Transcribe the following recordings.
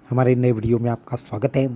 हमारे नए वीडियो में आपका स्वागत है।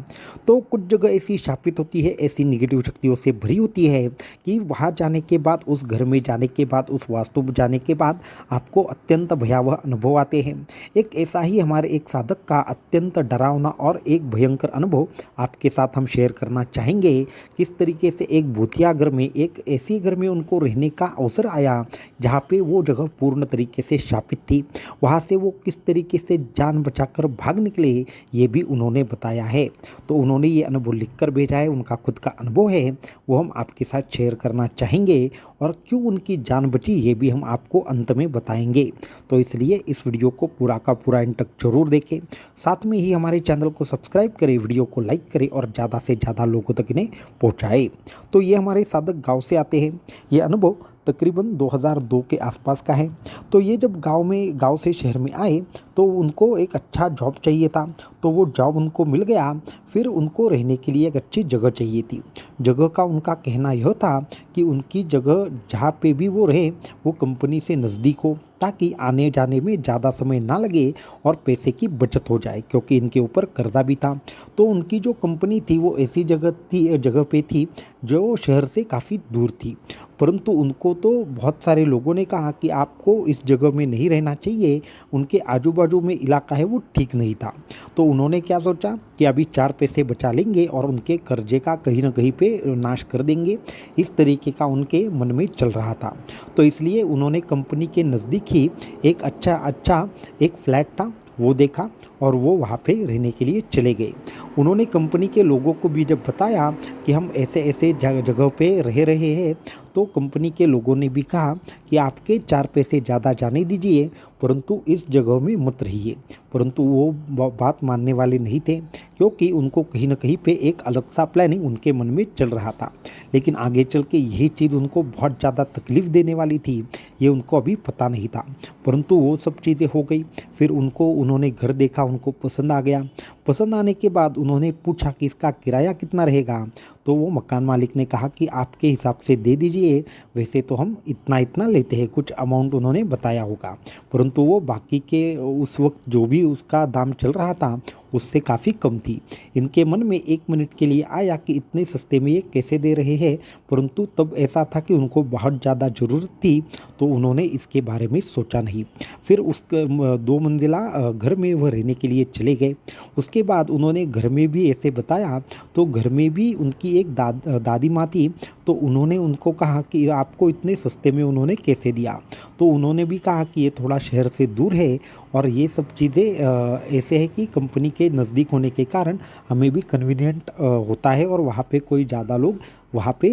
तो कुछ जगह ऐसी शापित होती है, ऐसी नेगेटिव शक्तियों से भरी होती है कि वहाँ जाने के बाद, उस घर में जाने के बाद, उस वास्तु में जाने के बाद आपको अत्यंत भयावह अनुभव आते हैं। एक ऐसा ही हमारे एक साधक का अत्यंत डरावना और एक भयंकर अनुभव आपके साथ हम शेयर करना चाहेंगे। किस तरीके से एक भूतिया घर में, एक ऐसी घर में उनको रहने का अवसर आया जहाँ पे वो जगह पूर्ण तरीके से शापित थी। वहाँ से वो किस तरीके से जान बचाकर भाग निकले, ये भी उन्होंने बताया है। तो उन्होंने ये अनुभव लिख कर भेजा है, उनका खुद का अनुभव है, वो हम आपके साथ शेयर करना चाहेंगे और क्यों उनकी जान बची ये भी हम आपको अंत में बताएंगे। तो इसलिए इस वीडियो को पूरा का पूरा एंड तक जरूर देखें, साथ में ही हमारे चैनल को सब्सक्राइब करें, वीडियो को लाइक करें और ज़्यादा से ज़्यादा लोगों तक इन्हें पहुँचाएँ। तो ये हमारे साधक गाँव से आते हैं। ये अनुभव तकरीबन 2002 के आसपास का है। तो ये जब गांव से शहर में आए तो उनको एक अच्छा जॉब चाहिए था, तो वो जॉब उनको मिल गया। फिर उनको रहने के लिए एक अच्छी जगह चाहिए थी। जगह का उनका कहना यह था कि उनकी जगह जहाँ पे भी वो रहे वो कंपनी से नज़दीक हो, ताकि आने जाने में ज़्यादा समय ना लगे और पैसे की बचत हो जाए, क्योंकि इनके ऊपर कर्जा भी था। तो उनकी जो कंपनी थी वो ऐसी जगह पे थी जो शहर से काफ़ी दूर थी। परंतु उनको तो बहुत सारे लोगों ने कहा कि आपको इस जगह में नहीं रहना चाहिए, उनके आजू बाजू में इलाका है वो ठीक नहीं था। तो उन्होंने क्या सोचा कि अभी 4 पैसे बचा लेंगे और उनके कर्जे का कहीं ना कहीं पे नाश कर देंगे, इस तरीके का उनके मन में चल रहा था। तो इसलिए उन्होंने कंपनी के नज़दीक ही एक अच्छा एक फ्लैट था वो देखा और वो वहाँ पे रहने के लिए चले गए। उन्होंने कंपनी के लोगों को भी जब बताया कि हम ऐसे ऐसे जगह पे रह रहे हैं, तो कंपनी के लोगों ने भी कहा कि आपके 4 पैसे ज़्यादा जाने दीजिए, परंतु इस जगह में मत रहिए। परंतु वो बात मानने वाले नहीं थे, क्योंकि उनको कहीं ना कहीं पे एक अलग सा प्लानिंग उनके मन में चल रहा था। लेकिन आगे चल के यही चीज़ उनको बहुत ज़्यादा तकलीफ़ देने वाली थी, ये उनको अभी पता नहीं था। परंतु वो सब चीज़ें हो गई। फिर उन्होंने घर देखा, उनको पसंद आ गया। पसंद आने के बाद उन्होंने पूछा कि इसका किराया कितना रहेगा। तो वो मकान मालिक ने कहा कि आपके हिसाब से दे दीजिए, वैसे तो हम इतना इतना लेते हैं, कुछ अमाउंट उन्होंने बताया होगा। परंतु वो बाकी के उस वक्त जो भी उसका दाम चल रहा था उससे काफ़ी कम थी। इनके मन में 1 मिनट के लिए आया कि इतने सस्ते में ये कैसे दे रहे हैं, परंतु तब ऐसा था कि उनको बहुत ज़्यादा ज़रूरत थी, तो उन्होंने इसके बारे में सोचा नहीं। फिर उस 2 मंजिला घर में वह रहने के लिए चले गए। उसके बाद उन्होंने घर में भी ऐसे बताया, तो घर में भी उनकी एक दादी माँ थी। तो उन्होंने उनको कहा कि आपको इतने सस्ते में उन्होंने कैसे दिया। तो उन्होंने भी कहा कि ये थोड़ा शहर से दूर है और ये सब चीज़ें ऐसे है कि कंपनी के नज़दीक होने के कारण हमें भी कन्वीनियंट होता है और वहाँ पे कोई ज़्यादा लोग वहाँ पे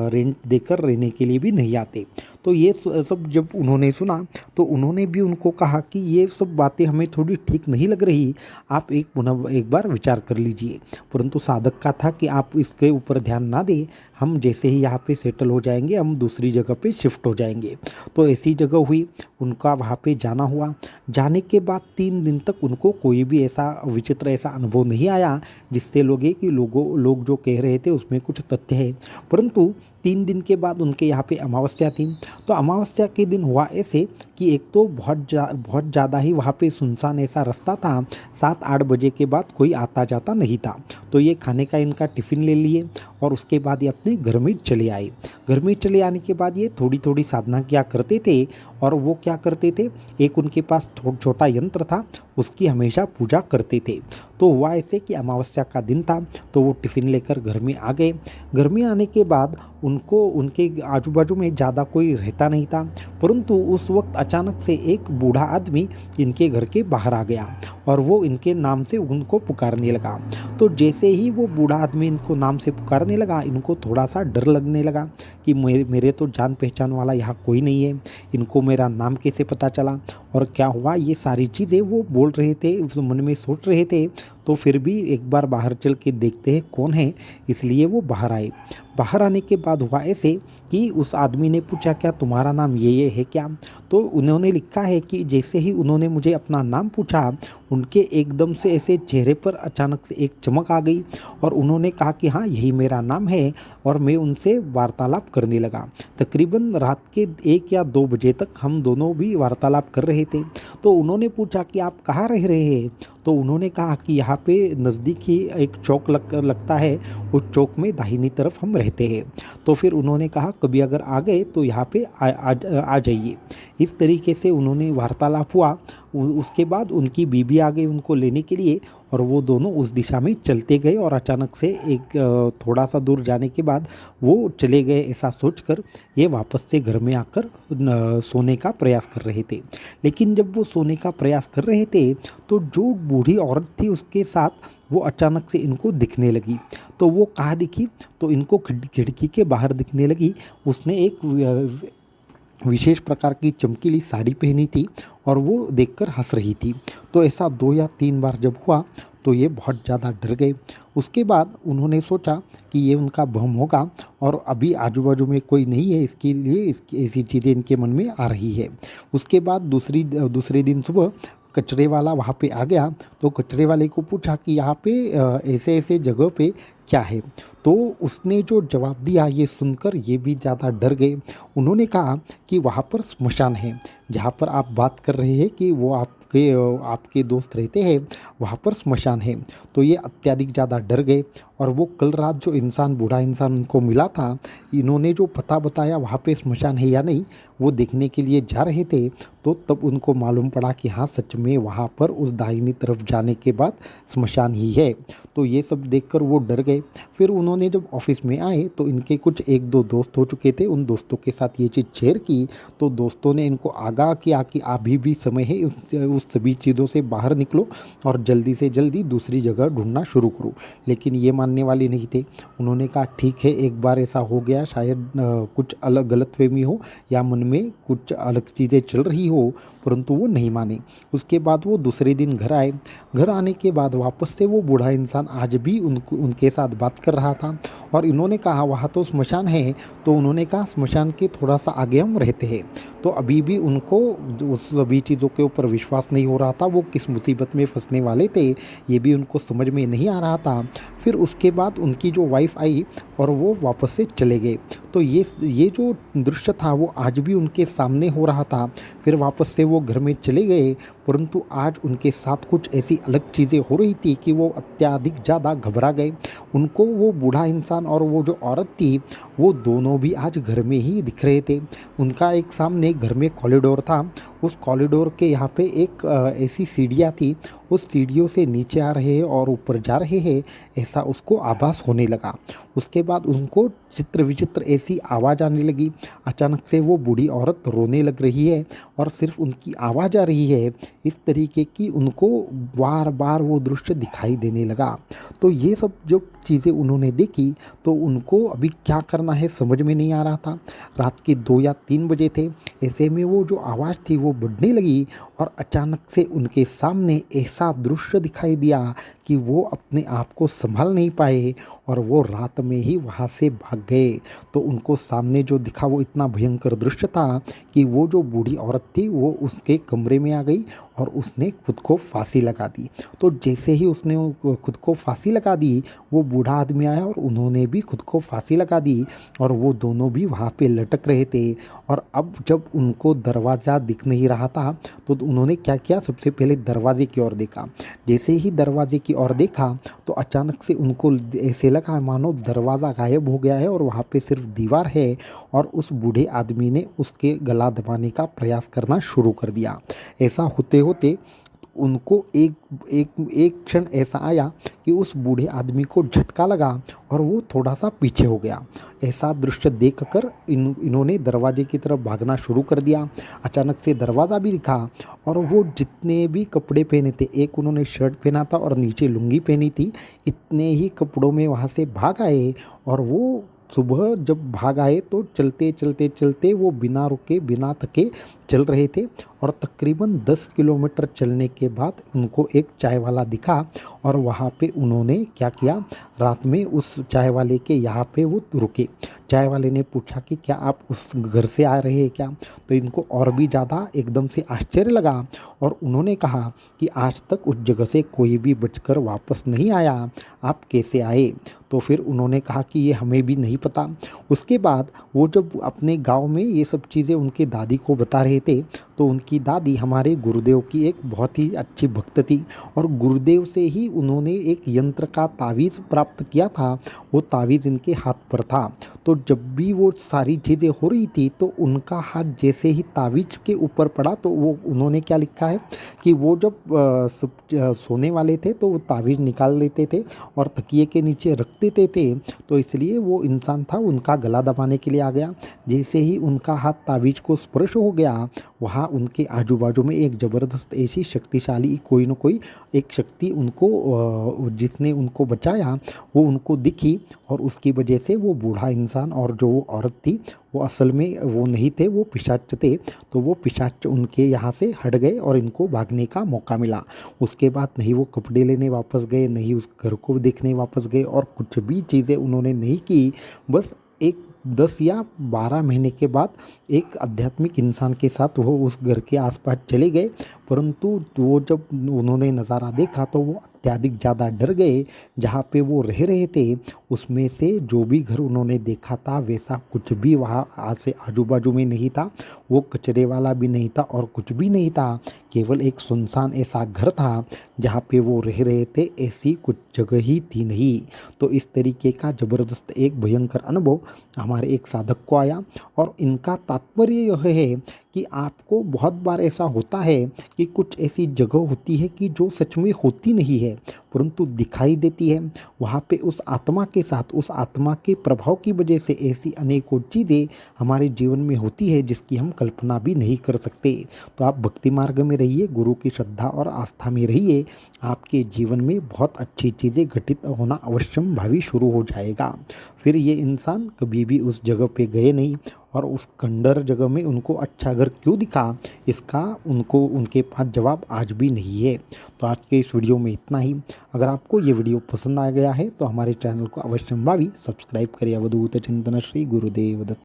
रेंट देकर रहने के लिए भी नहीं आते। तो ये सब जब उन्होंने सुना तो उन्होंने भी उनको कहा कि ये सब बातें हमें थोड़ी ठीक नहीं लग रही, आप एक बार विचार कर लीजिए। परंतु साधक का था कि आप इसके ऊपर ध्यान ना दें, हम जैसे ही यहाँ पे सेटल हो जाएंगे हम दूसरी जगह पे शिफ्ट हो जाएंगे। तो ऐसी जगह हुई, उनका वहाँ पे जाना हुआ। जाने के बाद 3 दिन तक उनको कोई भी ऐसा विचित्र ऐसा अनुभव नहीं आया जिससे लगे कि लोग जो कह रहे थे उसमें कुछ तथ्य है। परंतु 3 दिन के बाद उनके यहाँ पे अमावस्या थी। तो अमावस्या के दिन हुआ ऐसे कि एक तो बहुत ज़्यादा ही वहाँ पे सुनसान ऐसा रास्ता था, 7-8 बजे के बाद कोई आता जाता नहीं था। तो ये खाने का इनका टिफ़िन ले लिए और उसके बाद ये अपने घर में चले आए। घर में चले आने के बाद ये थोड़ी थोड़ी साधना किया करते थे। और वो क्या करते थे, एक उनके पास छोटा यंत्र था, उसकी हमेशा पूजा करते थे। तो हुआ ऐसे कि अमावस्या का दिन था, तो वो टिफ़िन लेकर घर में आ गए। घर में आने के बाद उनको उनके आजू बाजू में ज़्यादा कोई रहता नहीं था, परंतु उस वक्त अचानक से एक बूढ़ा आदमी इनके घर के बाहर आ गया और वो इनके नाम से उनको पुकारने लगा। तो जैसे ही वो बूढ़ा आदमी इनको नाम से पुकारने लगा, इनको थोड़ा सा डर लगने लगा कि मेरे तो जान पहचान वाला यहाँ कोई नहीं है, इनको मेरा नाम कैसे पता चला और क्या हुआ, ये सारी चीज़ें वो बोल रहे थे, उस मन में सोच रहे थे। तो फिर भी एक बार बाहर चल के देखते हैं कौन है, इसलिए वो बाहर आए। बाहर आने के बाद हुआ ऐसे कि उस आदमी ने पूछा क्या तुम्हारा नाम ये है क्या। तो उन्होंने लिखा है कि जैसे ही उन्होंने मुझे अपना नाम पूछा, उनके एकदम से ऐसे चेहरे पर अचानक से एक चमक आ गई और उन्होंने कहा कि हाँ यही मेरा नाम है। और मैं उनसे वार्तालाप करने लगा। तकरीबन रात के 1 या 2 बजे तक हम दोनों भी वार्तालाप कर रहे थे। तो उन्होंने पूछा कि आप कहाँ रह रहे हैं। तो उन्होंने कहा कि यहाँ पे नज़दीक ही एक चौक लगता है, उस चौक में दाहिनी तरफ हम रहते हैं। तो फिर उन्होंने कहा कभी अगर आ गए तो यहाँ पे आ जाइए। इस तरीके से उन्होंने वार्तालाप हुआ। उसके बाद उनकी बीबी आ गई उनको लेने के लिए, और वो दोनों उस दिशा में चलते गए, और अचानक से एक थोड़ा सा दूर जाने के बाद वो चले गए ऐसा सोचकर ये वापस से घर में आकर सोने का प्रयास कर रहे थे। लेकिन जब वो सोने का प्रयास कर रहे थे तो जो बूढ़ी औरत थी उसके साथ वो अचानक से इनको दिखने लगी। तो वो कहाँ दिखी, तो इनको खिड़की के बाहर दिखने लगी। उसने एक विशेष प्रकार की चमकीली साड़ी पहनी थी और वो देखकर हंस रही थी। तो ऐसा 2 या 3 बार जब हुआ तो ये बहुत ज़्यादा डर गए। उसके बाद उन्होंने सोचा कि ये उनका भ्रम होगा और अभी आजू बाजू में कोई नहीं है, इसके लिए इसकी ऐसी चीज़ें इनके मन में आ रही है। उसके बाद दूसरे दिन सुबह कचरे वाला वहाँ पे आ गया। तो कचरे वाले को पूछा कि यहाँ पे ऐसे ऐसे जगह पे क्या है। तो उसने जो जवाब दिया ये सुनकर ये भी ज़्यादा डर गए। उन्होंने कहा कि वहाँ पर स्मशान है, जहाँ पर आप बात कर रहे हैं कि वो आपके दोस्त रहते हैं, वहाँ पर स्मशान है। तो ये अत्यधिक ज़्यादा डर गए, और वो कल रात जो बूढ़ा इंसान उनको मिला था, इन्होंने जो पता बताया वहाँ पे स्मशान है या नहीं वो देखने के लिए जा रहे थे। तो तब उनको मालूम पड़ा कि हाँ सच में वहाँ पर उस दाहिनी तरफ जाने के बाद स्मशान ही है। तो ये सब देखकर वो डर गए। फिर उन्होंने जब ऑफिस में आए तो इनके कुछ 1-2 दोस्त हो चुके थे, उन दोस्तों के साथ ये चीज़ शेयर की। तो दोस्तों ने इनको आगाह किया कि अभी भी समय है, उस सभी चीज़ों से बाहर निकलो और जल्दी से जल्दी दूसरी जगह ढूंढना शुरू करो। लेकिन ये मानने वाले नहीं थे। उन्होंने कहा ठीक है, एक बार ऐसा हो गया, शायद कुछ अलग गलतफहमी हो या मन में कुछ अलग चीज़ें चल रही हो, परंतु वो नहीं माने। उसके बाद वो दूसरे दिन घर आए। घर आने के बाद वापस से वो बूढ़ा इंसान आज भी उनके साथ बात कर रहा था, और इन्होंने कहा वहाँ तो स्मशान है। तो उन्होंने कहा स्मशान के थोड़ा सा आगे हम रहते हैं। तो अभी भी उनको उस सभी चीज़ों के ऊपर विश्वास नहीं हो रहा था, वो किस मुसीबत में फंसने वाले थे ये भी उनको समझ में नहीं आ रहा था। फिर उसके बाद उनकी जो वाइफ आई और वो वापस से चले गए। तो ये जो दृश्य था वो आज भी उनके सामने हो रहा था। फिर वापस से वो घर में चले गए, परंतु आज उनके साथ कुछ ऐसी अलग चीज़ें हो रही थी कि वो अत्यधिक ज़्यादा घबरा गए। उनको वो बूढ़ा इंसान और वो जो औरत थी वो दोनों भी आज घर में ही दिख रहे थे। उनका एक सामने घर में कॉरिडोर था, उस कॉरिडोर के यहाँ पे एक ऐसी सीढ़ियाँ थी, उस सीढ़ियों से नीचे आ रहे हैं और ऊपर जा रहे हैं, ऐसा उसको आभास होने लगा। उसके बाद उनको चित्र विचित्र ऐसी आवाज़ आने लगी। अचानक से वो बूढ़ी औरत रोने लग रही है और सिर्फ उनकी आवाज़ आ रही है। इस तरीके की उनको बार बार वो दृश्य दिखाई देने लगा। तो ये सब जो चीज़ें उन्होंने देखी तो उनको अभी क्या करना है समझ में नहीं आ रहा था। रात के 2 या 3 बजे थे। ऐसे में वो जो आवाज़ थी वो बढ़ने लगी, और अचानक से उनके सामने ऐसा दृश्य दिखाई दिया कि वो अपने आप को संभाल नहीं पाए और वो रात में ही वहाँ से भाग गए। तो उनको सामने जो दिखा वो इतना भयंकर दृश्य था कि वो जो बूढ़ी औरत थी वो उसके कमरे में आ गई और उसने खुद को फांसी लगा दी। तो जैसे ही उसने खुद को फांसी लगा दी, वो बूढ़ा आदमी आया और उन्होंने भी खुद को फांसी लगा दी, और वो दोनों भी वहाँ पे लटक रहे थे। और अब जब उनको दरवाज़ा दिख नहीं रहा था तो उन्होंने क्या किया, सबसे पहले दरवाजे की ओर देखा। जैसे ही दरवाजे की ओर देखा तो अचानक से उनको ऐसे लगा मानो दरवाज़ा गायब हो गया है और वहाँ पे सिर्फ दीवार है, और उस बूढ़े आदमी ने उसके गला दबाने का प्रयास करना शुरू कर दिया। ऐसा होते होते उनको एक एक एक क्षण ऐसा आया कि उस बूढ़े आदमी को झटका लगा और वो थोड़ा सा पीछे हो गया। ऐसा दृश्य देखकर इन्होंने दरवाजे की तरफ भागना शुरू कर दिया। अचानक से दरवाज़ा भी दिखा, और वो जितने भी कपड़े पहने थे, एक उन्होंने शर्ट पहना था और नीचे लुंगी पहनी थी, इतने ही कपड़ों में वहाँ से भाग आए। और वो सुबह जब भाग आए तो चलते चलते चलते वो बिना रुके बिना थके चल रहे थे, और तकरीबन 10 किलोमीटर चलने के बाद उनको एक चाय वाला दिखा, और वहाँ पे उन्होंने क्या किया, रात में उस चाय वाले के यहाँ पे वो रुके। चाय वाले ने पूछा कि क्या आप उस घर से आ रहे हैं क्या। तो इनको और भी ज़्यादा एकदम से आश्चर्य लगा, और उन्होंने कहा कि आज तक उस जगह से कोई भी बचकर वापस नहीं आया, आप कैसे आए। तो फिर उन्होंने कहा कि ये हमें भी नहीं पता। उसके बाद वो जब अपने गांव में ये सब चीज़ें उनके दादी को बता रहे थे तो उनकी दादी हमारे गुरुदेव की एक बहुत ही अच्छी भक्त थी और गुरुदेव से ही उन्होंने एक यंत्र का तावीज़ प्राप्त किया था। वो तावीज़ इनके हाथ पर था। तो जब भी वो सारी चीज़ें हो रही थी तो उनका हाथ जैसे ही तावीज़ के ऊपर पड़ा तो वो उन्होंने क्या लिखा है कि वो जब सोने वाले थे तो वो तावीज़ निकाल लेते थे और तकिए के नीचे रख देते थे। तो इसलिए वो इंसान था उनका गला दबाने के लिए आ गया। जैसे ही उनका हाथ तावीज़ को स्पर्श हो गया, वहाँ उनके आजू बाजू में एक ज़बरदस्त ऐसी शक्तिशाली कोई न कोई एक शक्ति उनको जिसने उनको बचाया वो उनको दिखी और उसकी वजह से वो बूढ़ा इंसान और जो वो औरत थी वो असल में वो नहीं थे, वो पिशाच थे। तो वो पिशाच उनके यहाँ से हट गए और इनको भागने का मौका मिला। उसके बाद नहीं वो कपड़े लेने वापस गए, नहीं उस घर को देखने वापस गए और कुछ भी चीज़ें उन्होंने नहीं की। बस एक 10 या 12 महीने के बाद एक आध्यात्मिक इंसान के साथ वो उस घर के आसपास चले गए, परंतु वो जब उन्होंने नज़ारा देखा तो वो अत्यधिक ज़्यादा डर गए। जहाँ पे वो रह रहे थे उसमें से जो भी घर उन्होंने देखा था वैसा कुछ भी वहाँ आज से आजू बाजू में नहीं था। वो कचरे वाला भी नहीं था और कुछ भी नहीं था, केवल एक सुनसान ऐसा घर था जहाँ पे वो रह रहे थे, ऐसी कुछ जगह ही थी नहीं। तो इस तरीके का ज़बरदस्त एक भयंकर अनुभव हमारे एक साधक को आया और इनका तात्पर्य यह है कि आपको बहुत बार ऐसा होता है कि कुछ ऐसी जगह होती है कि जो सच में होती नहीं है परंतु दिखाई देती है। वहाँ पे उस आत्मा के साथ उस आत्मा के प्रभाव की वजह से ऐसी अनेकों चीज़ें हमारे जीवन में होती है जिसकी हम कल्पना भी नहीं कर सकते। तो आप भक्ति मार्ग में रहिए, गुरु की श्रद्धा और आस्था में रहिए, आपके जीवन में बहुत अच्छी चीज़ें घटित होना अवश्यम भावी शुरू हो जाएगा। फिर ये इंसान कभी भी उस जगह पे गए नहीं और उस खंडर जगह में उनको अच्छा घर क्यों दिखा, इसका उनको उनके पास जवाब आज भी नहीं है। तो आज के इस वीडियो में इतना ही। अगर आपको ये वीडियो पसंद आ गया है तो हमारे चैनल को अवश्य भावी सब्सक्राइब करिए। अवधूत चिंतन श्री गुरुदेव दत्त।